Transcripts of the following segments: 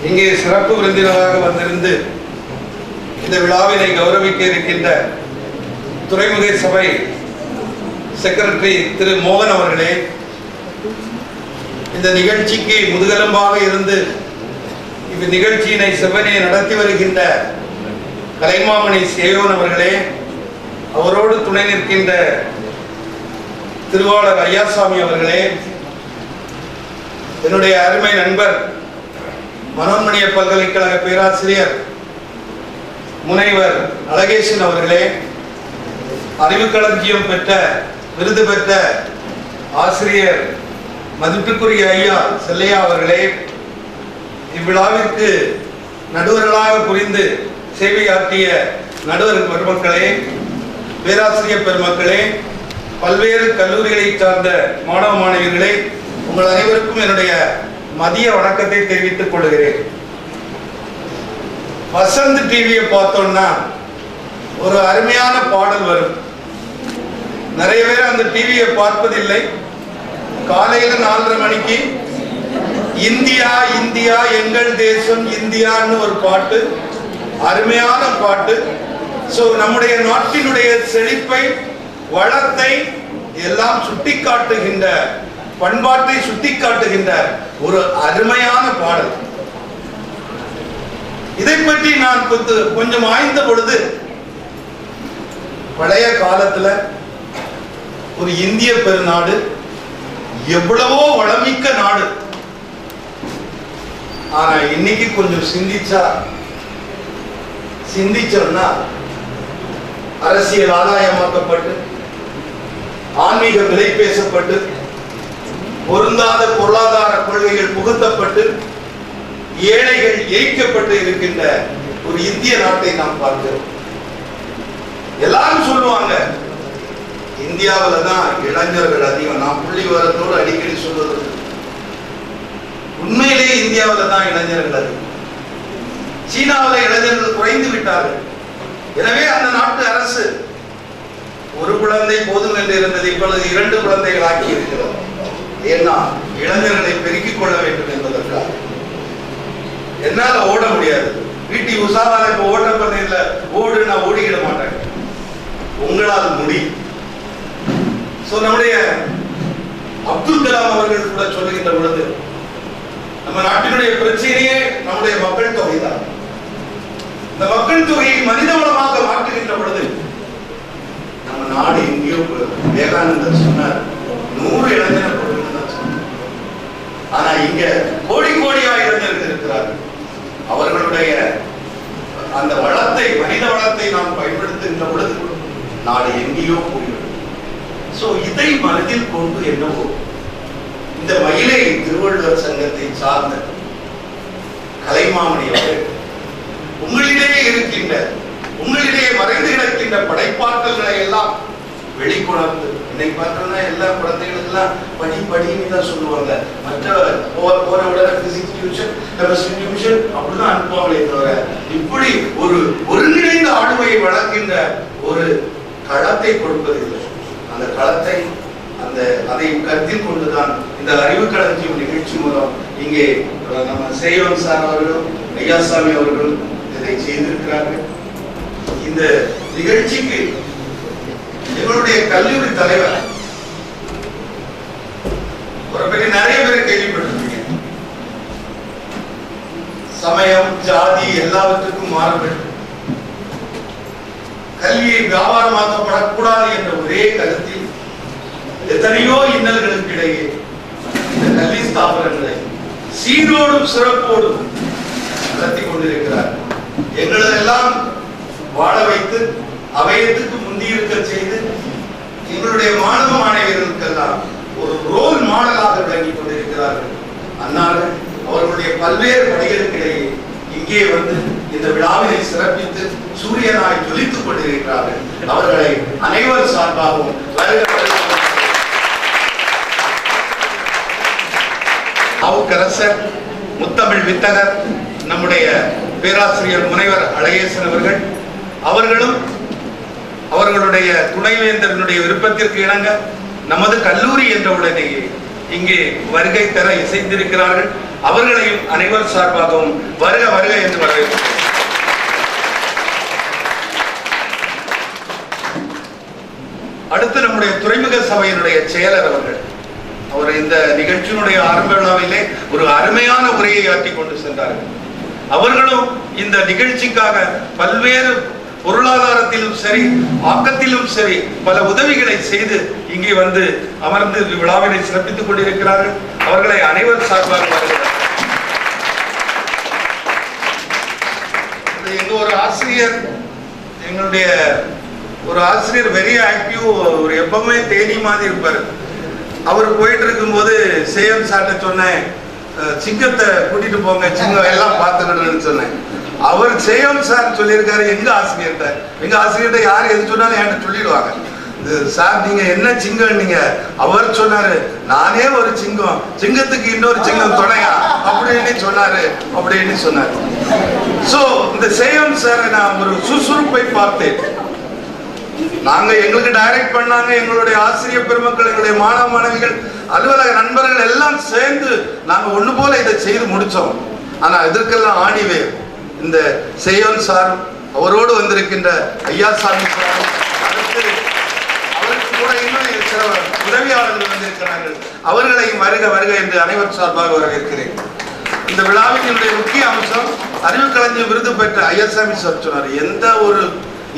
இங்கே சிறப்பு விருந்தினராக வந்திருந்து இந்த விழாவினை கௌரவிக்க இருக்கின்ற துறைமுக சபை செக்ரட்டரி திரு மோகன் அவர்களே, இந்த நிகழ்ச்சிக்கு முதுகெலும்பாக இருந்து இந்த நிகழ்ச்சியினை செவ்வனையை நடத்தி வருகின்ற கலைமாமணி சேயோன் அவர்களே, அவரோடு துணை நிற்கின்ற திருவாளர் ஐயாசாமி அவர்களே, என்னுடைய அருமை நண்பர் மனோன்மணிய பல்கலைக்கழக பேராசிரியர் முனைவர் அழகேசன் அவர்களே, அறிவுக்களஞ்சியம் பெற்ற விருது பெற்ற ஆசிரியர் மதிப்புக்குரிய ஐயா செல்லையா அவர்களே, இவ்விழாவிற்கு நடுவர்களாக புரிந்து சேவையாற்றிய நடுவர் பெருமக்களே, பேராசிரியர் பெருமக்களே, பல்வேறு கல்லூரிகளை சார்ந்த மாணவ மாணவியர்களே, உங்கள் அனைவருக்கும் என்னுடைய மதிய வணக்கத்தை தெரிவித்துக் கொள்கிறேன். வசந்த் டிவியை பார்த்தோம்னா ஒரு அருமையான பாடல் வரும். நிறைய பேர் அந்த டிவியை பார்ப்பதில்லை. காலையில 4:30 மணிக்கு இந்தியா இந்தியா எங்கள் தேசம் இந்தியான்னு ஒரு பாட்டு, அருமையான பாட்டு. சோ நம்முடைய நாட்டினுடைய செழிப்பை, வளத்தை எல்லாம் சுட்டிக்காட்டுகின்ற, பண்பாட்டை சுட்டிக்காட்டுகின்ற ஒரு அருமையான பாடல். இதை பற்றி நான் கொஞ்சம் ஆய்ந்த பொழுது, பழைய காலத்துல ஒரு இந்திய பெருநாடு, எவ்வளவோ வளமிக்க நாடு. ஆனா இன்னைக்கு கொஞ்சம் சிந்திச்சோம்னா அரசியல் ஆதாயமாக்கப்பட்டு, ஆன்மீக விலை பேசப்பட்டு, பொருந்தாத பொருளாதார கொள்கைகள் புகுத்தப்பட்டு, ஏழைகள் ஏய்க்கப்பட்டு இருக்கின்ற ஒரு இந்திய நாட்டை நாம் பார்க்கிறோம். எல்லாரும் சொல்லுவாங்க இந்தியாவில் தான் இளைஞர்கள் அதிகம். நான் புள்ளி விவரத்தோடு அடிக்கடி சொல்வது, உண்மையிலேயே இந்தியாவில் தான் இளைஞர்கள் அதிகம். சீனாவில் இளைஞர்கள் குறைந்து விட்டார்கள். எனவே அந்த நாட்டு அரசு ஒரு குழந்தை போதும் என்று இருந்தது, இப்பொழுது 2 குழந்தைகள் ஆக்கி இருக்கிறது. ஏன்னா இளைஞர்களை பெருக்கிக் கொள்ள வேண்டும் என்பதற்காக. என்னால ஓட முடியாது. பிடி உஷாவால இப்ப ஓட்டப்பந்தயத்துல ஓடு, நான் ஓடிக்கிட மாட்டேன். உங்களால் முடியும். நம்முடைய அப்துல் கலாம் அவர்கள் கூட சொல்லுகின்ற பொழுது, நம்ம நாட்டினுடைய பிரச்சனையே நம்முடைய மக்கள் தொகை தான். இந்த மக்கள் தொகையை மனித வளமாக மாற்றுகின்ற பொழுது நம்ம நாடு எங்கேயோ விவேகானந்தர் சொன்னார் 100 இளைஞர் கொடுக்கணும் சொன்னார். ஆனா இங்க கோடி கோடியா இளைஞர்கள் இருக்கிறார்கள். அவர்களுடைய அந்த வளத்தை, மனித வளத்தை நாம் பயன்படுத்துகின்ற பொழுது நாடு எங்கேயோ போய்விடும். இதை மனதில் கொண்டு என்னவோ இந்த மயிலை திருவள்ளுவர் சங்கத்தை சார்ந்த கலைமாமணி அவர்கள் உங்களிடையே இருக்கின்ற, உங்களிடையே மறைந்து கிடக்கின்ற படைப்பாற்றல்களை எல்லாம் வெளிக்கொணர்ந்து, இன்னைக்கு பார்த்தோம்னா எல்லா குழந்தைகளுக்கெல்லாம் படின்னு தான் சொல்லுவாங்க. மற்ற போற உடனே பிசிக்ஸ் டியூஷன், கெமிஸ்ட்ரி டியூஷன் அப்படிதான் அனுப்புவாங்களே தவிர, இப்படி ஒரு ஒருங்கிணைந்த ஆளுமையை வளர்க்கின்ற ஒரு களத்தை கொடுப்பதில்லை. அந்த களத்தை, அதை கருத்தில் கொண்டுதான் இந்த அறிவுக்களஞ்சியம் நிகழ்ச்சி மூலம் இங்கே நம்ம சேயோன் சார் அவர்களும் ஐயாசாமி அவர்களும் இதை செய்திருக்கிறார்கள். இந்த நிகழ்ச்சிக்கு எங்களுடைய கல்லூரி தலைவர் ஒரு பெரிய நிறைய பேர் கேள்விப்பட்டிருக்கீங்க. சமயம், ஜாதி எல்லாவற்றுக்கும் மாறுபட்டு கல்வியை வியாபாரமாக்கப்படக்கூடாது என்ற ஒரே கருத்தில் எத்தனையோ இன்னல்களுக்கு இடையே இந்த கல்வி ஸ்தாபனங்களை சீரோடும் சிறப்போடும் நடத்தி கொண்டிருக்கிறார். எங்களெல்லாம் வாழ வைத்து அவையத்துக்கு முந்தியிருக்க செய்து எங்களுடைய மாணவ மாணவியர்களுக்கெல்லாம் ஒரு ரோல் மாடலாக விளங்கி கொண்டிருக்கிறார்கள். அன்னார்கள் அவர்களுடைய பல்வேறு பணிகளுக்கிடையே இங்கே வந்து இந்த விழாவினை சிறப்பித்து சூரியனாய் ஜொலித்துக் கொண்டிருக்கிறார்கள். அவர்களை அனைவர் சார்பாகவும் நாவுக்கரசர், முத்தமிழ் வித்தகர் நம்முடைய பேராசிரியர் முனைவர் அழகேசன் அவர்களும் அவர்களுடைய துணைவேந்தரனுடைய விருப்பத்திற்கு இணங்க நமது கல்லூரி என்ற உடனேயே இங்கே வருகை தர இசைந்திருக்கிறார்கள். அவர்களையும் அனைவர் சார்பாகவும் வருக வருக என்று வரவேற்கிறேன். அடுத்து நம்முடைய துறைமுக சபையினுடைய செயலர் அவர் இந்த நிகழ்ச்சியினுடைய ஆரம்ப விழாவிலே ஒரு அருமையான உரையை ஆற்றி கொண்டு சென்றார்கள். அவர்களும் இந்த நிகழ்ச்சிக்காக பல்வேறு பொருளாதாரத்திலும் சரி ஆக்கத்திலும் சரி பல உதவிகளை செய்து இங்கே வந்து அமர்ந்து விழாவினை சிறப்பித்துக் கொண்டிருக்கிறார்கள். அவர்களை அனைவர் சார்பாக வருகிறார். எங்க ஒரு ஆசிரியர், எங்களுடைய ஒரு ஆசிரியர் வெரி ஆக்டிவ், ஒரு எப்பவுமே தேனி மாதிரி இருப்பார். அவர் போயிட்டு இருக்கும்போது சேம் சார்ட்ட சொன்னேன், சிங்கத்தை கூட்டிட்டு போங்க, சிங்கம் எல்லாம் பார்த்துக்கணும்னு சொன்னேன். அவர் சேம் சார் சொல்லியிருக்காரு எங்க ஆசிரியர்கிட்ட யார் எது சொன்னாலும் என்கிட்ட சொல்லிடுவாங்க, சார் நீங்க என்ன சிங்கம் நீங்க. அவர் சொன்னாரு நானே ஒரு சிங்கம், சிங்கத்துக்கு இன்னொரு சிங்கம் துணையா அப்படின்னு சொன்னாரு. சோ இந்த சேம் சார் நான் ஒரு சுறுசுறுப்பை பார்த்தேன். நாங்க எங்களுக்கு டைரக்ட் பண்ணாங்க, எங்களுடைய ஆசிரியர் பெருமக்கள், எங்களுடைய மாணவ மாணவிகள், அலுவலக நண்பர்கள் எல்லாம் சேர்ந்து நாங்க ஒண்ணு போல இதை செய்து முடிச்சோம். ஆனா இதற்கெல்லாம் ஆணிவே இந்த சேயோன் சார், அவரோடு வந்திருக்கின்ற ஐயாசாமி சார், அடுத்து அவருக்கு கூட இன்னும் சில உதவியாளர்கள் வந்திருக்கிறார்கள். அவர்களையும் வருக வருக என்று அனைவர் சார்பாக வரவேற்கிறேன். இந்த விழாவினுடைய முக்கிய அம்சம் அறிவுக்கலைஞர் விருது பெற்ற ஐயாசாமி சார் சொன்னார், எந்த ஒரு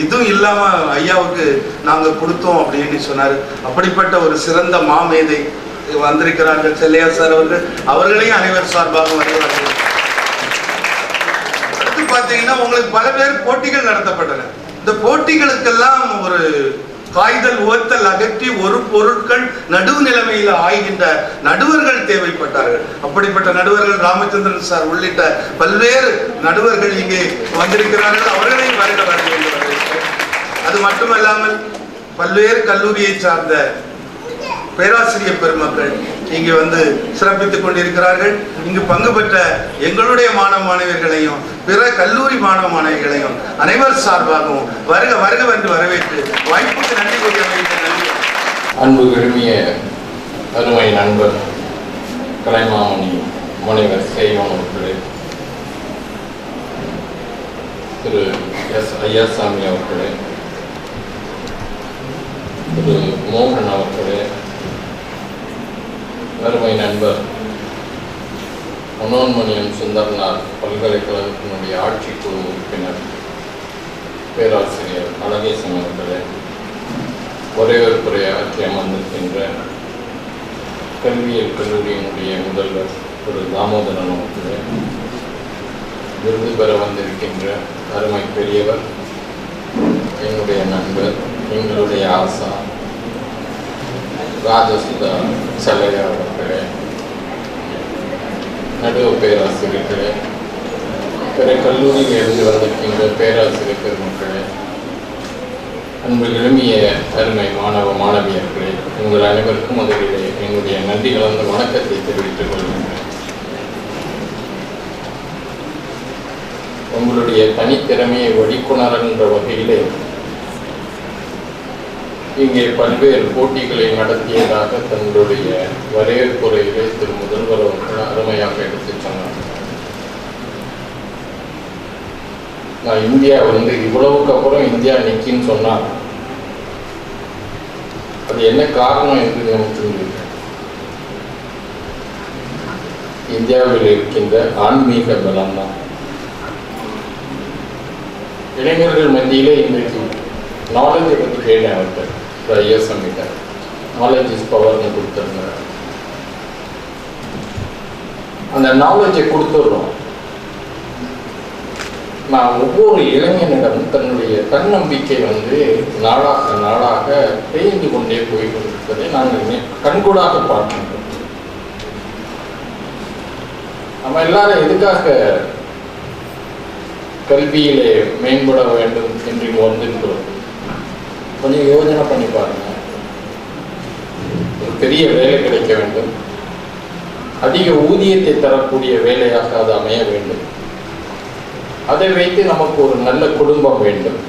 இதுவும் இல்லாம ஐயாவுக்கு நாங்க கொடுத்தோம் அப்படின்னு சொன்னாரு. அப்படிப்பட்ட ஒரு சிறந்த மாமேதை வந்திருக்கிறார்கள் செல்லையா சார் அவர்கள். அவர்களையும் அனைவர் சார்பாக வருகிறார்கள். அடுத்து பாத்தீங்கன்னா உங்களுக்கு பல பேர் போட்டிகள் நடத்தப்பட்டன. இந்த போட்டிகளுக்கெல்லாம் ஒரு காய்தல் உவத்தல் அகற்றி ஒரு பொருட்கள் நடுவு நிலைமையில் ஆய்கின்ற நடுவர்கள் தேவைப்பட்டார்கள். அப்படிப்பட்ட நடுவர்கள் ராமச்சந்திரன் சார் உள்ளிட்ட பல்வேறு நடுவர்கள் இங்கே வந்திருக்கிறார்கள். அவர்களையும் வருக வருகின்றனர். அது மட்டுமல்லாமல் பல்வேறு கல்லூரியை சார்ந்த பேராசிரியர் பெருமக்கள் இங்கு வந்து சிறப்பித்துக் கொண்டிருக்கிறார்கள். இங்கு பங்கு பெற்ற எங்களுடைய மாணவ மாணவியர்களையும் பிற கல்லூரி மாணவ மாணவிகளையும் அனைவர் சார்பாகவும் வருக வருக என்று வரவேற்று வாய்ப்புக்கு நன்றி கூறிய நன்றி. அன்பு விரும்பிய அருமை நண்பர் கலைமாமணி முனைவர் சேயோன் அவர்களே, திரு எஸ் ஐயாசாமி அவர்களே, திரு மோகன் அவர்களே, அருமை நண்பர் மனோன்மணியம் சுந்தர்நாத் பல்கலைக்கழகத்தினுடைய ஆட்சிக்குழு உறுப்பினர் பேராசிரியர் அழகேசன் அவர்களே, வரவேற்புரையாற்றி அமர்ந்திருக்கின்ற கல்வியியல் கல்லூரியினுடைய முதல்வர் திரு தாமோதரன் அவர்களே, விருது பெற வந்திருக்கின்ற அருமை பெரியவர், என்னுடைய நண்பர், எங்களுடைய ஆசா ராஜசுதா செல்லையா அவர்களே, நடுவ பேராசிரியர்களே, பிற கல்லூரியில் இருந்து வந்திருக்கின்ற பேராசிரியர் பெருமக்களே, அன்பு இளமிய அருமை மாணவ மாணவியர்களே, உங்கள் அனைவருக்கும் முதலிலே என்னுடைய நன்றி கலந்த வணக்கத்தை தெரிவித்துக் கொள்கின்றேன். உங்களுடைய தனித்திறமையை வெளிக்கொணர்கின்ற வகையிலே இங்கே பல்வேறு போட்டிகளை நடத்தியதாக தங்களுடைய வரவேற்புரையிலே திரு முதல்வர் அவர்கள் அருமையாக எடுத்துச் சொன்னார். நான் இந்தியா இவ்வளவுக்கு அப்புறம் இந்தியா நிக்கின்னு சொன்னார், அது என்ன காரணம் என்று எனக்கு இந்தியாவில் இருக்கின்ற ஆன்மீக பலம் தான். இளைஞர்கள் மத்தியிலே இன்றைக்கு நாலேஜை பற்றி கேட்டேன் அவர்கிட்ட, ஐயாசாமிட்ட நாலேஜ் இஸ் பவர்னு கொடுத்துருந்தார். அந்த நாலேஜை கொடுத்துடுறோம். நான் ஒவ்வொரு இளைஞனிடம் தன்னுடைய தன்னம்பிக்கை நாளாக நாளாக தேய்ந்து கொண்டே போய் கொண்டிருப்பதை நாங்கள் கண்கூடாக பார்க்கின்றோம். நம்ம எல்லாரும் எதுக்காக கல்வியிலே மேம்பட வேண்டும் என்று வந்திருக்கிறோம்? கொஞ்சம் யோசனை பண்ணி பாருங்க. ஒரு பெரிய வேலை கிடைக்க வேண்டும், அதிக ஊதியத்தை தரக்கூடிய வேலையாக அது அமைய வேண்டும். அதை வைத்து நமக்கு ஒரு நல்ல குடும்பம் வேண்டும்,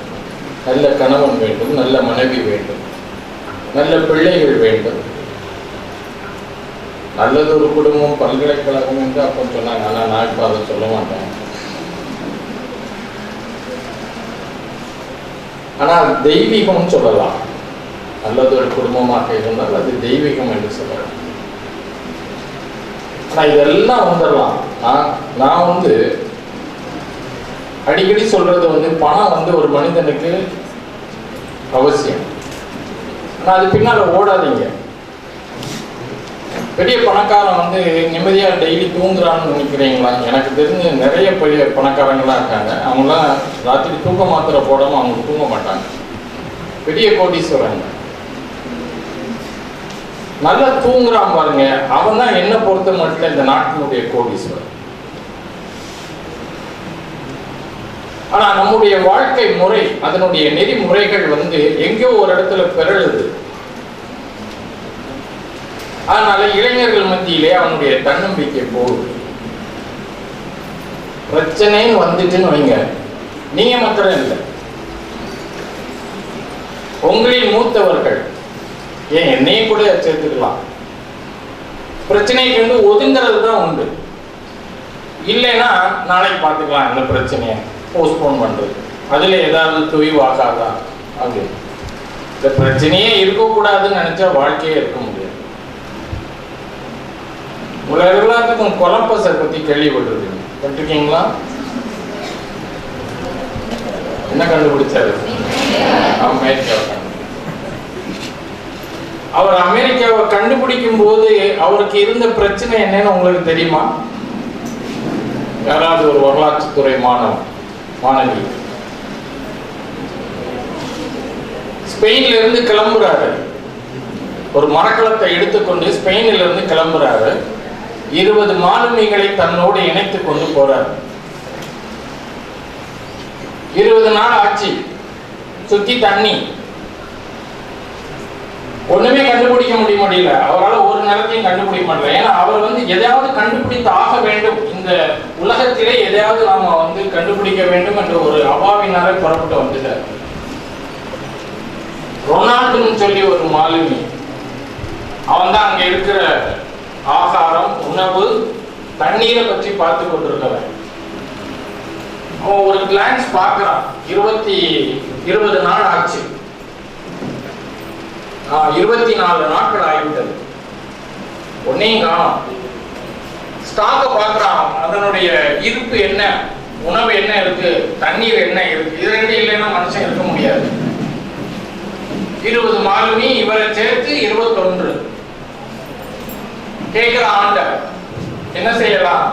நல்ல கணவன் வேண்டும், நல்ல மனைவி வேண்டும், நல்ல பிள்ளைகள் வேண்டும். நல்லது ஒரு குடும்பம் பல்கலைக்கழகம் என்று அப்போ சொன்னாங்க. ஆனால் நான் இப்போ அதை சொல்ல மாட்டேன். ஆனால் தெய்வீகம் சொல்லலாம். நல்லது ஒரு குடும்பமாக இருந்தால் அது தெய்வீகம் என்று சொல்லலாம். ஆனால் இதெல்லாம் வந்துடலாம். நான் அடிக்கடி சொல்றது பணம் ஒரு மனிதனுக்கு அவசியம். ஆனால் அது பின்னால் ஓடாதீங்க. பெரிய பணக்காரன் நிம்மதியாக டெய்லி தூங்குறான்னு நினைக்கிறீங்களா? எனக்கு தெரிஞ்சு நிறைய பெரிய பணக்காரங்களாம் இருக்காங்க. அவங்களாம் ராத்திரி தூக்க மாத்திரை போடாமல் அவங்க தூங்க மாட்டாங்க. பெரிய கோடீஸ்வரங்க. நல்லா தூங்குறான் பாருங்க, அவன் தான் என்ன பொறுத்த மட்டும் இந்த நாட்டினுடைய கோடீஸ்வரன். ஆனா நம்முடைய வாழ்க்கை முறை, அதனுடைய நெறிமுறைகள் எங்கேயோ ஒரு இடத்துல பிறழுது. அதனால இளைஞர்கள் மத்தியிலே அவனுடைய தன்னம்பிக்கை போகுது. பிரச்சனைன்னு வந்துட்டுன்னு வைங்க, நீங்க மாத்திரம் இல்லை, உங்களின் மூத்தவர்கள், ஏன் என்னையும் கூட சேர்த்துக்கலாம், பிரச்சனைக்கு ஒதுங்கிறது தான் உண்டு. இல்லைன்னா நாளைக்கு பார்த்துக்கலாம், இந்த பிரச்சனையை போஸ்ட்போன் பண்றது, அதுல ஏதாவது தொய்வாகாதா அப்படி. இந்த பிரச்சனையே இருக்கக்கூடாதுன்னு நினைச்சா வாழ்க்கையே இருக்க முடியாது. எல்லாத்துக்கும் கொலம்பஸை பத்தி கேள்விப்பட்டிருக்கீங்களா? என்ன கண்டுபிடிச்சாரு? அமெரிக்காவை. அவர் அமெரிக்காவை கண்டுபிடிக்கும் போது அவருக்கு இருந்த பிரச்சனை என்னன்னு உங்களுக்கு தெரியுமா? யாராவது ஒரு வரலாற்றுத்துறை மாணவி ஸ்பெயின்ல இருந்து கிளம்புறாரு. ஒரு மரக்கலத்தை எடுத்துக்கொண்டு ஸ்பெயினில் இருந்து கிளம்புறாரு. 20 மாலுமிகளை தன்னோடு இணைத்துக் கொண்டு போறார். 20 நாள் ஆச்சு, சுத்தி தண்ணி, ஒண்ணுமே கண்டுபிடிக்க முடியல. அவரால் ஒரு நிலத்தையும் கண்டுபிடிக்க முடியல. ஏன்னா அவர் எதையாவது கண்டுபிடித்து ஆக வேண்டும், இந்த உலகத்திலே எதையாவது நாம கண்டுபிடிக்க வேண்டும் என்ற ஒரு அபாவினாலே புறப்பட்டு வந்துட்டார். ரொனால்டுன்னு சொல்லி ஒரு மாலுமி, அவன் தான் அங்க இருக்கிற ஆகாரம், உணவு, தண்ணீரை பற்றி பார்த்து கொண்டிருக்கிறவன். அவன் ஒரு கிளான்ஸ் பார்க்கிறான். 20 நாள் ஆச்சு, 24 நாட்கள் ஆகிவிட்டது, ஒன்னையும் காணோம். ஸ்டாக்க பார்க்கிறான், அதனுடைய இருப்பு என்ன, உணவு என்ன இருக்கு, தண்ணீர் என்ன இருக்கு, இது ரெண்டு இல்லைன்னா மனுஷன் இருக்க முடியாது. 20 மாலுமி, இவரை சேர்த்து 21. கேட்கிற ஆண்டவர் என்ன செய்யலாம்?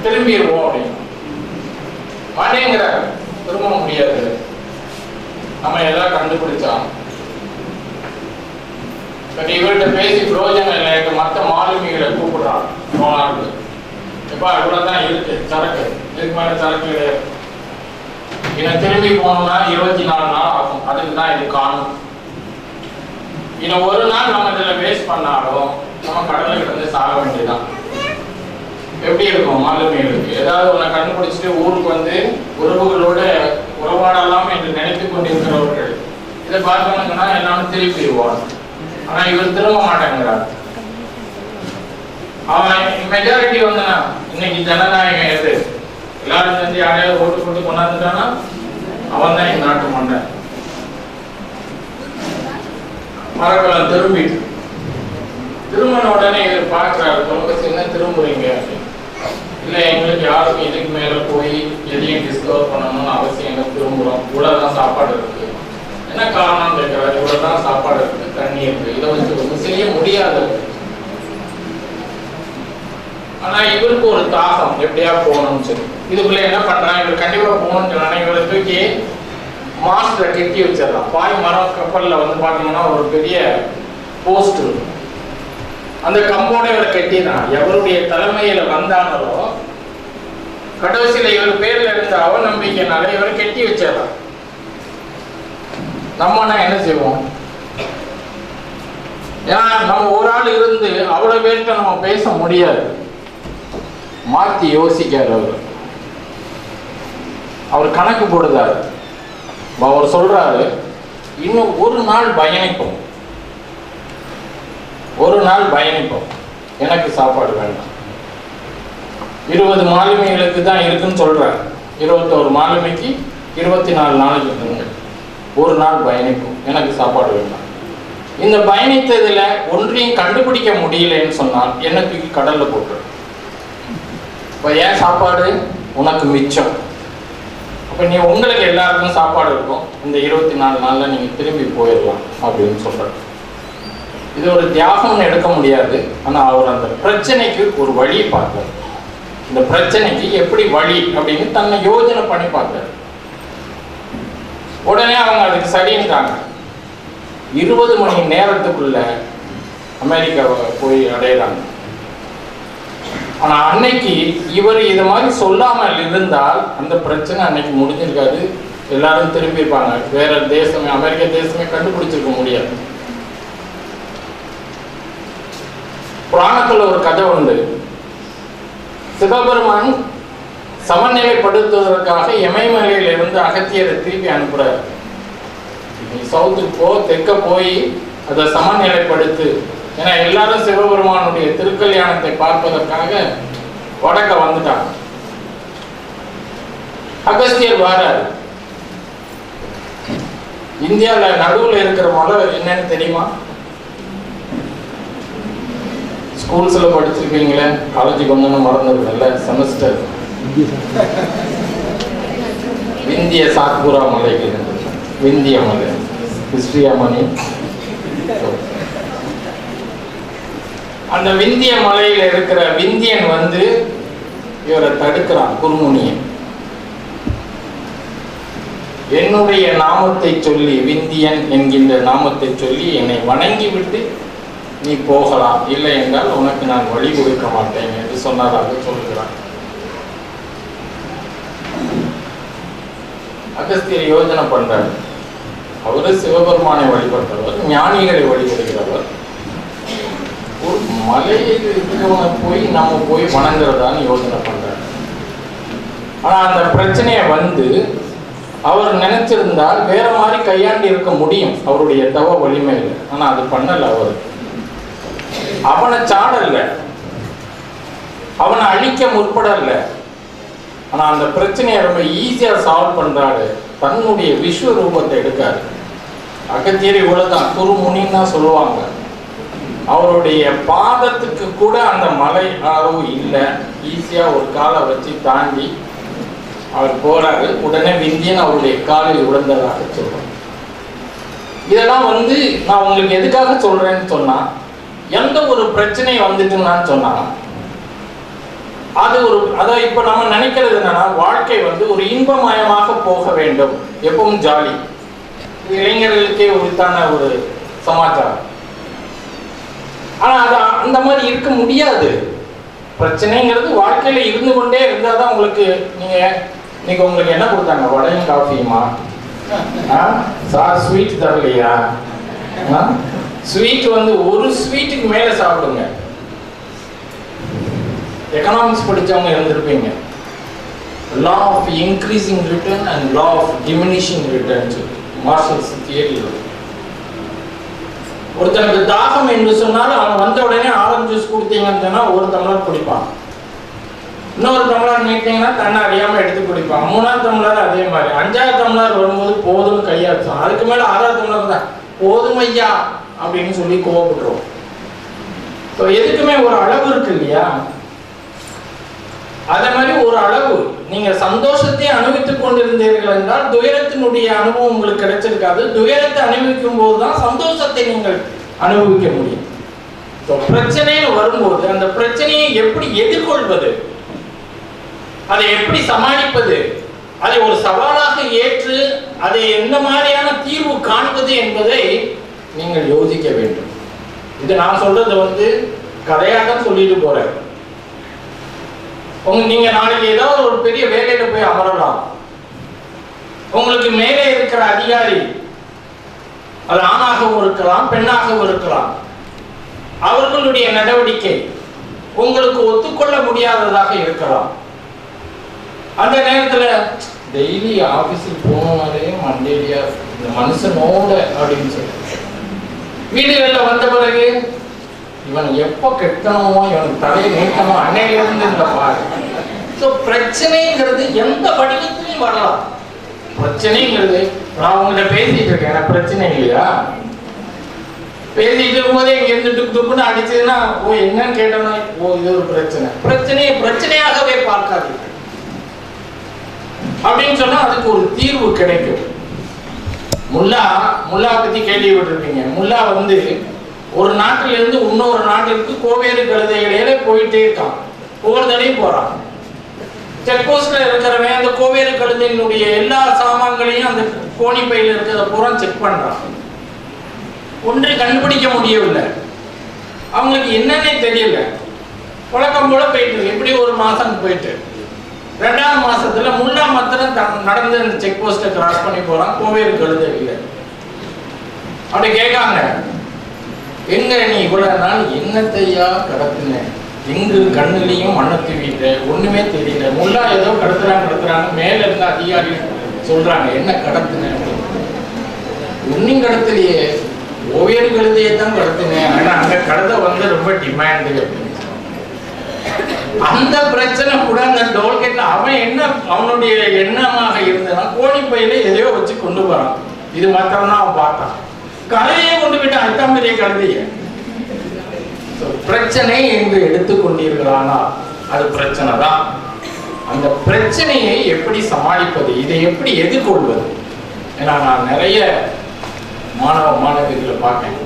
திரும்பிடுவோம் அப்படின்னு மாட்டேங்கிற, திரும்ப முடியாது, நம்ம எல்லாம் கண்டுபிடிச்சான். இவர்கிட்ட பேசி பிரயோஜனம் இல்லை. மற்ற மாலுமிகளை கூப்பிடுறான் ரொனால்டு. எப்பா இவ்வளவுதான் இருக்கு சரக்கு, இதுக்கு மேல சரக்கு கிடையாது. இதை திரும்பி போனோம்னா 24 நாள் ஆகும். அதுக்கு தான் இது காணும். இன்னும் ஒரு நாள் நம்ம இதில் வேஸ்ட் பண்ணாலும் நம்ம கடலை கிடந்து சாக வேண்டியதுதான். எப்படி இருக்கும் மாலுமிகளுக்கு? ஏதாவது ஒன்றை கண்டுபிடிச்சிட்டு ஊருக்கு உறவுகளோட உறவாடலாம் என்று நினைத்து கொண்டிருக்கிறவர்கள் இதை பார்த்தோம்னா எல்லாரும் திருப்பிடுவான். ஆனா இவர் திரும்ப மாட்டேங்கிறார். அவன் மெஜாரிட்டி இன்னைக்கு ஜனநாயகம் எது, எல்லாரும் சேர்ந்து யாரையாவது ஓட்டு போட்டு கொண்டாந்துட்டானா அவன் தான் இந்த நாட்டு மன்னன். மரக்கலம் திரும்பின உடனே இவர் பார்க்கிறாரு, தொலைபேசி என்ன திரும்புறீங்க? இல்லை, எங்களுக்கு யாருக்கும் இதுக்கு மேல போய் எதையும் டிஸ்கவர் பண்ணணும்னு அவசியம் இல்லை, திரும்புறோம். இவ்வளவுதான் சாப்பாடு இருக்கு. என்ன காரணம் கேட்கிறாரு? இவ்வளவுதான் சாப்பாடு இருக்கு, தண்ணி இருக்கு, இதை ஒன்றும் செய்ய முடியாது. ஆனா இவருக்கு ஒரு தாகம், எப்படியா போகணும்னு சொல்லி இதுக்குள்ள என்ன பண்றான், இவர் கண்டிப்பா போகணும்னு சொன்னா இவரை தூக்கி மாஸ்டரை கெட்டி வச்சிடலாம். பாய் மரம் கப்பல்ல பாத்தீங்கன்னா ஒரு பெரிய போஸ்ட் இருக்கும். அந்த கம்போட இவரை கெட்டிதான். எவருடைய தலைமையில வந்தாங்களோ கடைசியில இவர் பேர்ல இருந்த அவநம்பிக்கைனால இவரை கெட்டி வச்சிடலாம். நம்மனா என்ன செய்வோம்? ஏன்னா நம்ம ஒரு ஆள் இருந்து அவ்வளவு பேர்கிட்ட நம்ம பேச முடியாது. மாத்தி யோசிக்காரு அவர் கணக்கு போடுதாரு. அவர் சொல்றாரு, இன்னும் ஒரு நாள் பயணிப்போம், ஒரு நாள் பயணிப்போம், எனக்கு சாப்பாடு வேண்டாம். 20 மாலுமிகளுக்கு தான் இருக்குன்னு சொல்றாரு. 21 மாலுமிக்கு 24 நாளைக்கு இருக்குங்க. ஒரு நாள் பயணிப்போம், எனக்கு சாப்பாடு வேண்டாம். இந்த பயணித்ததுல ஒன்றையும் கண்டுபிடிக்க முடியலன்னு சொன்னால் என்ன தூக்கி கடல்ல போட்டு. இப்போ ஏன் சாப்பாடு உனக்கு மிச்சம். அப்போ நீ உங்களுக்கு எல்லாருக்கும் சாப்பாடு இருக்கும், இந்த 24 நாள்ல நீங்க திரும்பி போயிடலாம் அப்படின்னு சொல்றாரு. இது ஒரு தியாகம்னு எடுக்க முடியாது. ஆனா அவர் அந்த பிரச்சனைக்கு ஒரு வழியை பார்த்தார். இந்த பிரச்சனைக்கு எப்படி வழி அப்படின்னு தன்னை யோஜனை பண்ணி பார்த்தார். உடனே அவங்க அதுக்கு சரின்றாங்க. 20 மணி நேரத்துக்குள்ள அமெரிக்காவை போய் அடையிறாங்க. ஆனா அன்னைக்கு இவர் இது மாதிரி சொல்லாமல் இருந்தால் அந்த பிரச்சனை அன்னைக்கு முடிஞ்சிருக்காது. எல்லாரும் திரும்பி இருப்பாங்க. வேற தேசமே, அமெரிக்க தேசமே கண்டுபிடிச்சிருக்க முடியாது. புராணத்துல ஒரு கதை உண்டு. சிவபெருமான் சமநிலைப்படுத்துவதற்காக இமயமலையில இருந்து அகத்தியரை திருப்பி அனுப்புறாரு. நீ சவுத்துக்கு போ, தெற்க போய் அதை சமநிலைப்படுத்து. ஏன்னா எல்லாரும் சிவபெருமானுடைய திருக்கல்யாணத்தை பார்ப்பதற்காக வடக்க வந்துட்டாங்க. அகஸ்தியர் வாராரு. இந்தியாவில் நடுவில் இருக்கிற மலை என்னன்னு தெரியுமா? ஸ்கூல்ஸ்ல படிச்சிருக்கீங்களே, காலேஜுக்கு வந்து மறந்துருக்கல செமஸ்டர். விந்திய சாத்புரா மலைக்கு, விந்திய மலை, ஹிஸ்டரியா மணி. அந்த விந்திய மலையில இருக்கிற விந்தியன் வந்து இவரை தடுக்கிறான், குருமுனியன். என்னுடைய நாமத்தை சொல்லி, விந்தியன் என்கின்ற நாமத்தை சொல்லி என்னை வணங்கி விட்டு நீ போகலாம், இல்லை என்றால் உனக்கு நான் வழி கொடுக்க மாட்டேன் என்று சொன்னதாக சொல்லுகிறான். அகஸ்தியர் யோஜனை பண்றார். அவரு சிவபெருமானை வழிபடுறவர், ஞானிகளை வழிபடுகிறவர். ஒரு மலையில் இருக்கிறவனை போய் நாம போய் வணங்குறதான்னு யோசனை பண்றாரு. ஆனா அந்த பிரச்சனையை வந்து அவர் நினைச்சிருந்தால் வேற மாதிரி கையாண்டு இருக்க முடியும் அவருடைய தவ வலிமையில. ஆனா அது பண்ணல. அவர் அவனை சாடல்ல, அவனை அழிக்க முற்படல. ஆனா அந்த பிரச்சனையை ரொம்ப ஈஸியா சால்வ் பண்றாரு. தன்னுடைய விஸ்வரூபத்தை எடுக்காரு. அகத்தியர் இவ்வளவுதான், குருமுனின்னு தான் சொல்லுவாங்க. அவருடைய பாதத்துக்கு கூட அந்த மலை அளவு இல்லை. ஈஸியா ஒரு காலை வச்சு தாண்டி அவர் போறாரு. உடனே விந்தியன் அவருடைய காலில் விழுந்ததாக சொல்றார். இதெல்லாம் வந்து நான் உங்களுக்கு எதுக்காக சொல்றேன்னு சொன்னா, எந்த ஒரு பிரச்சனை வந்துட்டுன்னு சொன்னா அது ஒரு அதை இப்ப நம்ம நினைக்கிறது என்னன்னா, வாழ்க்கை வந்து ஒரு இன்பமயமாக போக வேண்டும், எப்பவும் ஜாலி. இளைஞர்களுக்கே உரித்தான ஒரு சமாச்சாரம். ஆனா அது அந்த மாதிரி இருக்க முடியாது. பிரச்சனைங்கிறது வாழ்க்கையில இருந்து கொண்டே இருந்தாதான் உங்களுக்கு, நீங்க உங்களுக்கு என்ன கொடுத்தாங்க, வடையும் காஃபியுமா? சார் ஸ்வீட் தரலையா? ஸ்வீட் வந்து ஒரு ஸ்வீட்டுக்கு மேல சாப்பிடுங்க. எக்கனாமிக்ஸ் படிச்சவங்க இருந்திருப்பீங்க. Law of increasing return and law of diminishing return Marshall's theory. ஒருத்தனுக்கு தாகம் என்று சொன்னாலும் அவன் வந்த உடனே ஆரஞ்சு ஜூஸ் கொடுத்தீங்கன்னு சொன்னா ஒரு டம்ளர் குடிப்பான். இன்னொரு டம்ளர் நீட்டிங்கன்னா தன்னை அறியாம எடுத்து குடிப்பான். 3ஆவது டம்ளர் அதே மாதிரி. 5ஆவது டம்ளர் வரும்போது போதும்னு கையாச்சான். அதுக்கு மேல 6ஆவது டம்ளர் தான் போதும் ஐயா அப்படின்னு சொல்லி கோவப்பட்டுருவோம். எதுக்குமே ஒரு அளவு இருக்கு இல்லையா? அதே மாதிரி ஒரு அளவு. நீங்க சந்தோஷத்தை அனுபவித்துக் கொண்டிருந்தீர்கள் என்றால் துயரத்தினுடைய அனுபவம் உங்களுக்கு கிடைச்சிருக்காது. துயரத்தை அனுபவிக்கும் போதுதான் சந்தோஷத்தை நீங்கள் அனுபவிக்க முடியும். பிரச்சனைன்னு வரும்போது அந்த பிரச்சனையை எப்படி எதிர்கொள்வது, அதை எப்படி சமாளிப்பது, அதை ஒரு சவாலாக ஏற்று அதை எந்த மாதிரியான தீர்வு காண்பது என்பதை நீங்கள் யோசிக்க வேண்டும். இது நான் சொல்றது வந்து கதையாக சொல்லிட்டு போறேன். நீங்க நாளைக்கு ஏதாவது ஒரு பெரிய வேலையில போய் அமரலாம். உங்களுக்கு மேலே இருக்கிற அதிகாரி, அது ஆணாகவும் இருக்கலாம் பெண்ணாகவும் இருக்கலாம், அவர்களுடைய நடவடிக்கை உங்களுக்கு ஒத்துக்கொள்ள முடியாததாக இருக்கலாம். அந்த நேரத்துல டெய்லி ஆபீஸுக்கு போனாலே மண்டேலியா இந்த மனுஷனோட அப்படின்னு சொல்லி வீடுகளில் வந்த பிறகு இவன் எப்போ கெட்டணுமோ இவனுக்கு தலையை நீட்டமோ அன்னையிலிருந்து இந்த பாரு. ஸோ பிரச்சனைங்கிறது எந்த வடிவத்திலையும் வரலாம். பிரச்சனைங்கிறது நான் உங்கள்கிட்ட பேசிட்டு இருக்கேன், எனக்கு பிரச்சனை இல்லையா? பேசிட்டு இருக்கும்போதே இங்க இருந்து துப்புன்னு அடிச்சதுன்னா ஓ என்னன்னு கேட்டோம்னா ஓ இது ஒரு பிரச்சனை. பிரச்சனையை பிரச்சனையாகவே பார்க்காதீங்க அப்படின்னு சொன்னா அதுக்கு ஒரு தீர்வு கிடைக்கும். முல்லா பத்தி கேள்விப்பட்டிருப்பீங்க. முல்லா வந்து ஒரு நாட்டில இருந்து இன்னொரு நாட்டிற்கு கோவேறு கழுதைகளிலே போயிட்டே இருக்கான். ஒவ்வொரு தடையும் போறான். செக் போஸ்ட்ல இருக்கிறவன் அந்த கோவேறு கழுதையினுடைய எல்லா சாமான்களையும் அந்த கோணிப்பையில் இருக்கிறத பூரா செக் பண்றான். ஒன்றை கண்டுபிடிக்க முடியவில்லை. அவங்களுக்கு என்னன்னே தெரியல. வழக்கம் போல போயிட்டு இருக்கு. இப்படி ஒரு மாசம் போயிட்டு 2ஆவது மாசத்துல முல்லா மாத்திரம் நடந்து அந்த செக் போஸ்ட்டை கிராஸ் பண்ணி போறான். கோவேறு கழுதை இல்லை. அப்படி கேட்காங்க, எங்க நீ இவ்வளவு நாள் என்னத்தையா கடத்தின? எங்கு கண்ணுலையும் மண்ணத்து வீட்டு ஒண்ணுமே தெரியல. முல்லா ஏதோ கடத்துறாங்க மேல இருந்த அதிகாரி சொல்றாங்க என்ன கடத்தின? ஒன்னும் கடத்தலையே, கோவேறு கழுதையை தான் கடத்தினேன். ஆனா அங்க கழுதை வந்து ரொம்ப டிமாண்டு அப்படின்னு. அந்த பிரச்சனை கூட அந்த டோல்கேட்ல அவன் என்ன அவனுடைய எண்ணமாக இருந்ததுன்னா கோணிப்பையில எதையோ வச்சு கொண்டு போறான். இது மாத்திரம்தான் அவன் பார்த்தான். கழுதையை கொண்டு போயிட்டான். அதுதான் பெரிய கழுதைய. பிரச்சனை என்று எடுத்துக்கொண்டீர்களானால் அது பிரச்சனை தான். அந்த பிரச்சனையை எப்படி சமாளிப்பது, இதை எப்படி எதிர்கொள்வது? ஏன்னா நான் நிறைய மாணவிகளை பார்க்கேன்.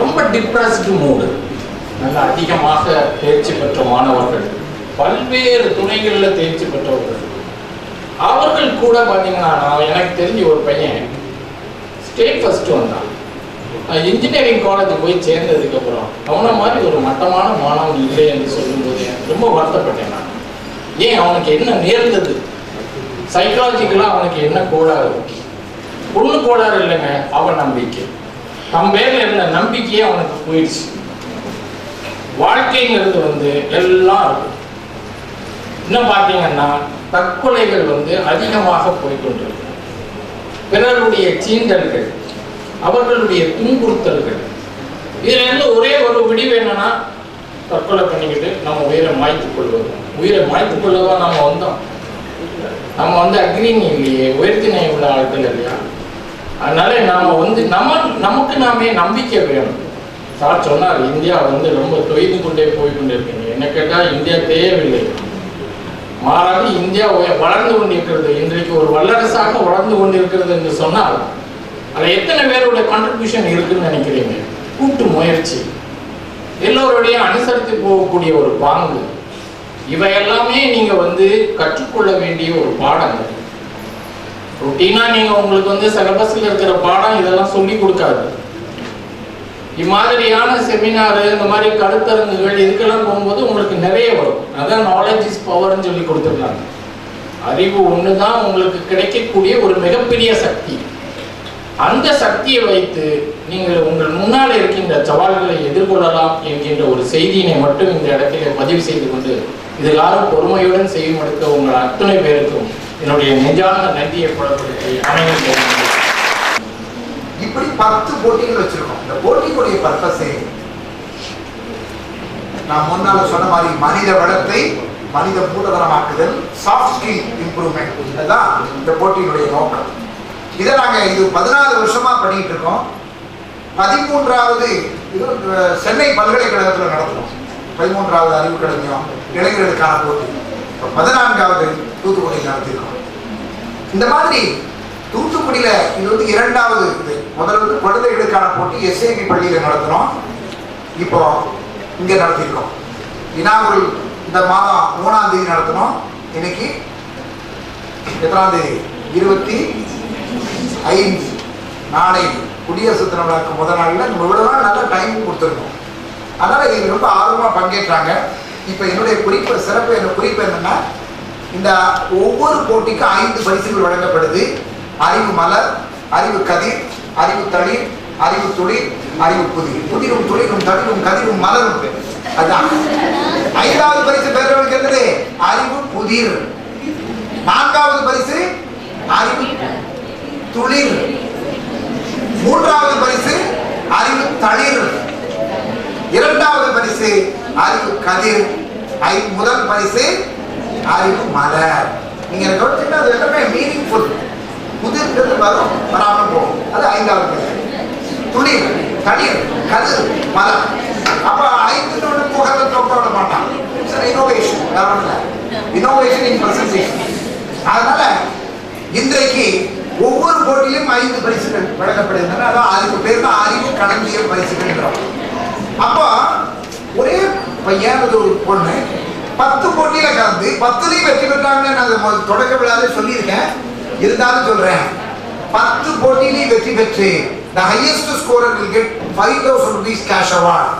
ரொம்ப டிப்ரெஸ்டு மூடு. நல்ல அதிகமாக தேர்ச்சி பெற்ற மாணவர்கள், பல்வேறு துறைகளில் தேர்ச்சி பெற்றவர்கள், அவர்கள் கூட பார்த்தீங்கன்னா எனக்கு தெரிஞ்ச ஒரு பையன் ஸ்டேட் ஃபர்ஸ்ட் வந்தான். இன்ஜினியரிங் காலேஜ் போய் சேர்ந்ததுக்கு அப்புறம் அவனை மாதிரி ஒரு மட்டமான மாணவன் இல்லை என்று சொல்லும்போது ரொம்ப வருத்தப்பட்டேன் நான். ஏன் அவனுக்கு என்ன நேர்ந்தது? சைக்காலஜிக்கலா அவனுக்கு என்ன கோளாறு? ஒண்ணு கோளாறு இல்லைங்க, அவன் நம்பிக்கை. தம் பேர்ல இருந்த நம்பிக்கையே அவனுக்கு போயிடுச்சு. வாழ்க்கைங்கிறது வந்து எல்லாம் இருக்கும். இன்னும் பார்த்தீங்கன்னா தற்கொலைகள் வந்து அதிகமாக போய்கொண்டிருக்கு. பிறருடைய சீண்டல்கள், அவர்களுடைய துன்புறுத்தல்கள், இதுல இருந்து ஒரே ஒரு விடிவு என்னன்னா தற்கொலை பண்ணிக்கிட்டு நம்ம உயிரை மாய்த்துக் கொள்வது. உயிரை மாய்த்துக் கொள்ளவா நம்ம வந்தோம்? நம்ம வந்து அக்னினி இல்லையே, உயர்த்தினை உள்ள ஆட்கள் இல்லையா? அதனால நாம வந்து நமக்கு நாமே நம்பிக்கை வேணும். சார் சொன்னார் இந்தியா வந்து ரொம்ப தொய்ந்து கொண்டே போய்கொண்டே இருக்கீங்க. என்ன கேட்டால் இந்தியா தேவையில்லை, மாறாக இந்தியா வளர்ந்து கொண்டிருக்கிறது. இன்றைக்கு ஒரு வல்லரசாக வளர்ந்து கொண்டிருக்கிறது என்று சொன்னால் அதில் எத்தனை பேருடைய கான்ட்ரிபியூஷன் இருக்குன்னு நினைக்கிறீங்க? கூட்டு முயற்சி, எல்லோருடைய அனுசரித்து போகக்கூடிய ஒரு பாங்கு, இவை எல்லாமே நீங்க வந்து கற்றுக்கொள்ள வேண்டிய ஒரு பாடங்கள். ரொட்டீனா நீங்க உங்களுக்கு வந்து சிலபஸ்ல இருக்கிற பாடம் இதெல்லாம் சொல்லி கொடுக்காது. இம்மாதிரியான செமினார், இந்த மாதிரி கருத்தரங்குகள், இதுக்கெல்லாம் போகும்போது உங்களுக்கு நிறைய வரும். அதான் நாலேஜ் இஸ் பவர்னு சொல்லி கொடுத்துருக்காங்க. அறிவு ஒண்ணுதான் உங்களுக்கு கிடைக்கக்கூடிய ஒரு மிகப்பெரிய சக்தி. அந்த சக்தியை வைத்து நீங்கள் உங்கள் முன்னால் இருக்கின்ற சவால்களை எதிர்கொள்ளலாம் என்கின்ற ஒரு செய்தியினை மட்டும் இந்த இடத்திலே பதிவு செய்து கொண்டு இதெல்லாரும் பொறுமையுடன் செய்யும் எடுக்க உங்கள் அத்தனை பேருக்கும் என்னுடைய நெஞ்சான நன்றியை புலப்படுத்தி அனைவரும். இப்படி 10 போட்டிகள் வச்சிருக்கோம். இந்த போட்டிகளுடைய பர்பஸே நான் முன்னால சொன்ன மாதிரி மனித வளத்தை மனித மூலதனமாக்குதல், சாஃப்ட் ஸ்கில் இம்ப்ரூவ்மெண்ட், இதுதான் இந்த போட்டியினுடைய நோக்கம். இதை நாங்கள் இது 14 வருஷமா பண்ணிட்டு இருக்கோம். 13வது இது சென்னை பல்கலைக்கழகத்தில் நடத்துறோம். 13வது அறிவு கலைஞம் இளைஞர்களுக்கான போட்டி. 14வது தூத்துக்குடியில் நடத்திருக்கோம். இந்த மாதிரி தூத்துக்குடியில இது வந்து 2வது. இது முதல்ல வந்து குழந்தைகளுக்கான போட்டி எஸ்ஏபி பள்ளியில் நடத்தினோம். இப்போ இங்க நடத்திருக்கோம். இனாகுரல் இந்த மாதம் 3ஆம் தேதி நடத்தினோம். இன்னைக்கு எத்தனாம் தேதி? 25. நாளை குடியரசு தின விழாக்கு முதல் நாளில் நம்ம இவ்வளவு நாள் நல்ல டைம் கொடுத்துருக்கோம். அதனால இது ரொம்ப ஆர்வமா பங்கேற்றாங்க. இப்போ என்னுடைய குறிப்பு என்னன்னா, இந்த ஒவ்வொரு போட்டிக்கும் 5 பரிசுகள் வழங்கப்படுது. அறிவு மலர், அறிவு கதிர், அறிவு தளிர், அறிவு துளிர், அறிவு புதிர். புதிரும் துளிரும் தளிரும் கதிரும் மலரும். அதான் 5வது பரிசு பெறுவதற்கு என்னது? அறிவு புதிர். 4வது பரிசு அறிவு துளிர். 3வது பரிசு அறிவு தளிர். இரண்டாவது பரிசு அறிவு கதிர், முதல் பரிசு அறிவு மலர். நீங்க கவனிச்சீங்கன்னா அது எல்லாமே மீனிங்ஃபுல். முதிர்கிறது வரும், வராமல் போகும். அது ஐந்தாவது பரிசு. துளிர், தளிர், கதிர், மலர். அப்ப ஐந்து புகழ தோக்க விட மாட்டான். இனோவேஷன், இனோவேஷன் இன் பிரசன்டேஷன். அதனால இன்றைக்கு ஒவ்வொரு போட்டியிலும் 5 பரிசுகள் வழங்கப்படுகின்றன. அதான் அதுக்கு பேர் தான் அறிவு களஞ்சிய பரிசுகள். அப்போ ஒரே பையன் ஒரு பொண்ணு 10 போட்டியில கலந்து 10லையும் வெற்றி பெற்றாங்கன்னு நான் தொடக்க விழாவே சொல்லியிருக்கேன். இருந்தாலும் சொல்றேன், 10 போட்டியிலையும் வெற்றி பெற்று the highest scorer will get 5,000 rupees cash award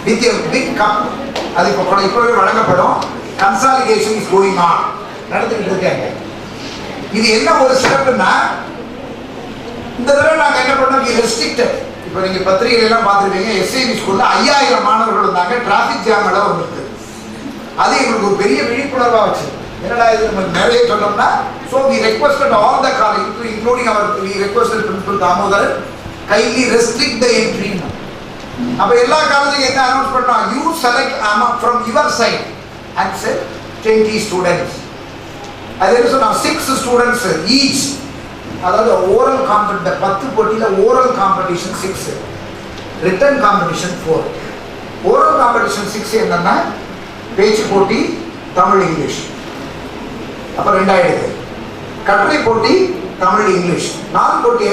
with a big cup. அது இப்பவே வழங்கப்படும். கன்சாலிடேஷன் இஸ் கோயிங் ஆன், நடந்துகிட்டு இருக்காங்க. இது என்ன ஒரு சிறப்புன்னா, இந்த தடவை நாங்கள் என்ன பண்ணோம், ரெஸ்ட்ரிக்டட். இப்போ நீங்க பத்திரிகை எல்லாம் பார்த்துருக்கீங்க, எஸ்ஐவி ஸ்கூல்ல 5000 மாணவர்கள் இருந்தாங்க. டிராபிக் ஜாம் எல்லாம் வந்துருக்கு. அது எங்களுக்கு ஒரு பெரிய விழிப்புணர்வா வச்சு, என்னடா இது நம்ம நிறைய சொன்னோம்னா, so we requested all the college, including we requested Principal Damodar, kindly restrict the entry. அப்ப எல்லா காலேஜும் என்ன அனௌன்ஸ் பண்ணோம், you select from your side and say 20 students. அது என்ன சொன்னா, 6 students each. அதாவது ஓரல் காம்படிஷன் 10 போட்டியில oral competition 6, written competition 4. Oral competition 6 என்னன்னா பேச்சு போட்டி, தமிழ் இங்கிலீஷ். அப்ப 2 கட்டுரை போட்டி, தமிழ் இங்கிலீஷ். 4 போட்டி.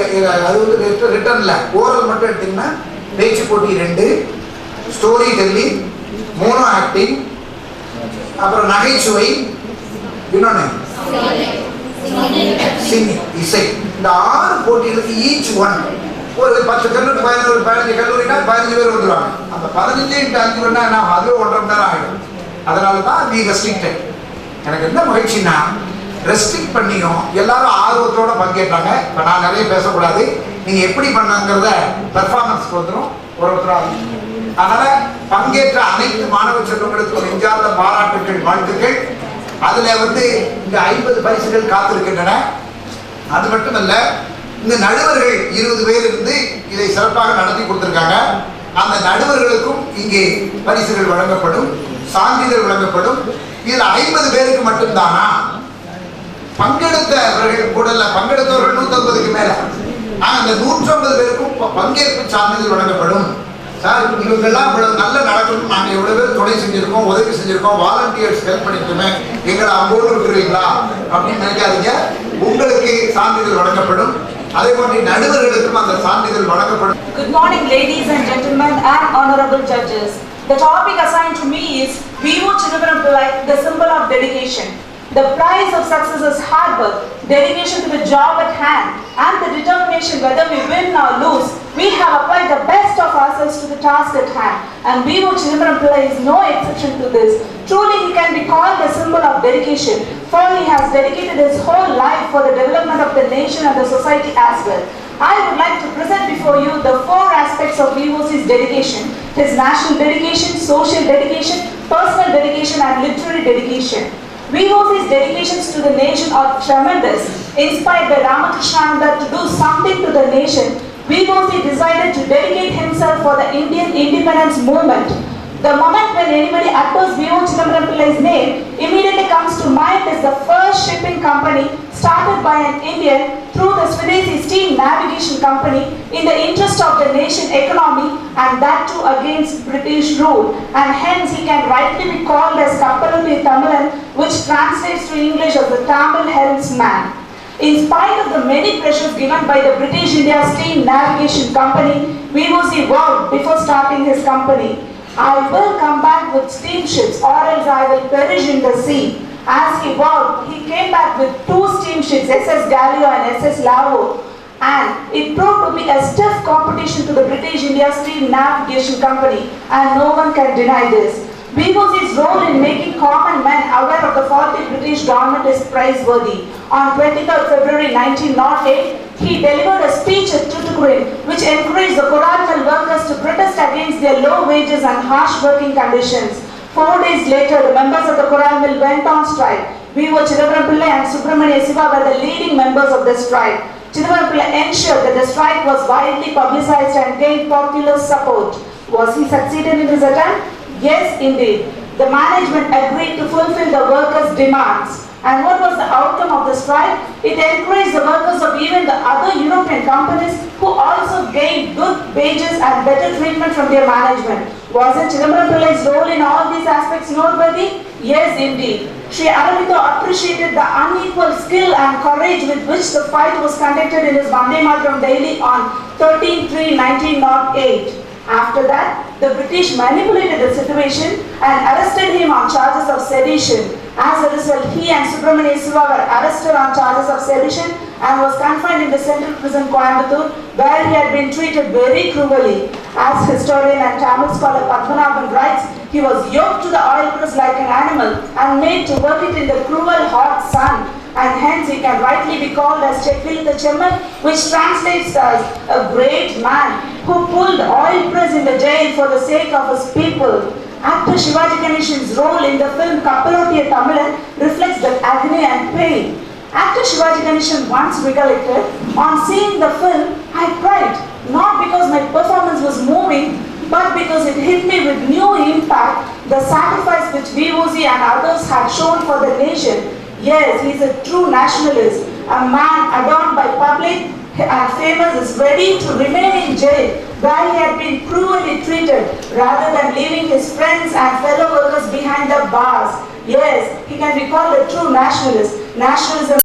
அது வந்து ரிட்டன்ல ஓரல் மட்டும் எடுத்தீங்கன்னா பேச்சு போட்டி 2, ஸ்டோரி டெல்லிங் 3, ஆக்டிங், அப்புறம் நகைச்சுவை, இன்னொன்னு சிங்கிங், இசை. இந்த 6 போட்டிகளுக்கு ஈச் ஒன் ஒரு 10 கல்லூரி, 15 கல்லூரினா 15 பேர் வந்துடுவாங்க. அந்த 15 × 5 பண்ணா அது 1.5 மணி நேரம் ஆகிடும். அதனால தான் வி ரெஸ்ட்ரிக்டட். எனக்கு என்ன மகிழ்ச்சின்னா, ரெஸ்ட்ரிக்ட் பண்ணியும் எல்லாரும் ஆர்வத்தோட பங்கேற்றாங்க. இப்போ நான் நிறைய பேசக்கூடாது, நீங்க எப்படி பண்ணாங்கிறத பெர்ஃபார்மன்ஸ்க்கு வந்துடும் ஒருத்தராக. அதனால பங்கேற்ற அனைத்து மாணவ செல்வங்களுக்கு ஒரு நெஞ்சார்ந்த பாராட்டுகள், வாழ்த்துக்கள். அதுல வந்து இங்க 50 பரிசுகள் காத்திருக்கின்றன. அது மட்டுமல்ல, இந்த நடுவர்கள் 20 பேர் இருந்து இதை சிறப்பாக நடத்தி கொடுத்திருக்காங்க. அந்த நடுவர்களுக்கும் இங்கே பரிசுகள் வழங்கப்படும், சான்றிதழ் வழங்கப்படும். இதுல 50 பேருக்கு மட்டும்தானா? பங்கெடுத்தவர்கள் கூட இல்ல, பங்கெடுத்தவர்கள் 150க்கு மேல. அந்த 150 பேருக்கும் பங்கேற்பு சான்றிதழ் வழங்கப்படும். சார், இவங்கெல்லாம் இவ்வளவு நல்ல நடக்கணும், நாங்க எவ்வளவு பேர் துணை செஞ்சிருக்கோம், உதவி செஞ்சிருக்கோம், வாலண்டியர்ஸ் ஹெல்ப் பண்ணிருக்கோமே, எங்களை அங்கோடு விட்டுருவீங்களா அப்படின்னு நினைக்காதீங்க. உங்களுக்கு சான்றிதழ் வழங்கப்படும். அதே போன்று நடுவர்களுக்கும் அந்த சான்றிதழ் வழங்கப்படும். Good morning, ladies and gentlemen and honorable judges. The topic assigned to me is V.O. Chidambaram Pillai, the symbol of dedication. The price of success is hard work, dedication to the job at hand, and the determination whether we win or lose. We have applied the best of ourselves to the task at hand, and V.O. Chidambaram Pillai is no exception to this. Truly, he can be called a symbol of dedication, for he has dedicated his whole life for the development of the nation and the society as well. I would like to present before you the 4 aspects of V.O.'s dedication: his national dedication, social dedication, personal dedication, and literary dedication. V.O.'s dedications to the nation are tremendous. Inspired by Ramakrishnananda to do something to the nation, V.O.C. decided to dedicate himself for the Indian independence movement. The moment when anybody utters V.O. Chidambaram Pillai's name, immediately comes to mind is the first shipping company started by an Indian through the Swadeshi Steam Navigation Company in the interest of the nation economy, and that too against British rule. And hence he can rightly be called as Kapaludi Tamilan, which translates to English as the Tamil helmsman. In spite of the many pressures given by the British India Steam Navigation Company, V.O.C. vowed before starting his company, I will come back with steamships, or else I will perish in the sea. As he vowed, he came back with 2 steamships, SS Galileo and SS Lavo, and it proved to be a stiff competition to the British India Steam Navigation Company, and no one can deny this. V.O.C.'s role in making common men aware of the faulty British government is praiseworthy. On 23rd February 1908, he delivered a speech at Tuticorin, which encouraged the coral mill workers to protest against their low wages and harsh working conditions. 4 days later, the members of the coral mill went on strike. V.O. Chidambaram Pillai and Subramania Siva were the leading members of the strike. Chidambaram Pillai ensured that the strike was widely publicized and gained popular support. Was he succeeded in his attempt? Yes, indeed. The management agreed to fulfill the workers' demands. And what was the outcome of the strike? It encouraged the workers of even the other European companies who also gained good wages and better treatment from their management. Wasn't Chidambaram Pillai's role in all these aspects noteworthy? Yes, indeed. Sri Aurobindo appreciated the unequal skill and courage with which the fight was conducted in his Vande Mataram daily on 13/3/1908. After that, the British manipulated the situation and arrested him on charges of sedition. As a result, he and Subramania Siva were arrested on charges of sedition and was confined in the central prison Coimbatore, where he had been treated very cruelly. As historian and Tamil scholar Padmanabhan writes, he was yoked to the oil press like an animal and made to work it in the cruel hot sun. And hence he can rightly be called as Chekvilitha Chemman, which translates as a great man who pulled oil press in the jail for the sake of his people. Actor Shivaji Ganeshan's role in the film Kappalottiya Tamilan reflects that agony and pain. Actor Shivaji Ganeshan once recollected, on seeing the film, I cried, not because my performance was moving, but because it hit me with new impact, the sacrifice which VOC and others had shown for the nation. Yes, he is a true nationalist, a man adorned by public and famous is ready to remain in jail where he had been cruelly treated rather than leaving his friends and fellow workers behind the bars. Yes, he can be called a true nationalist. Nationalism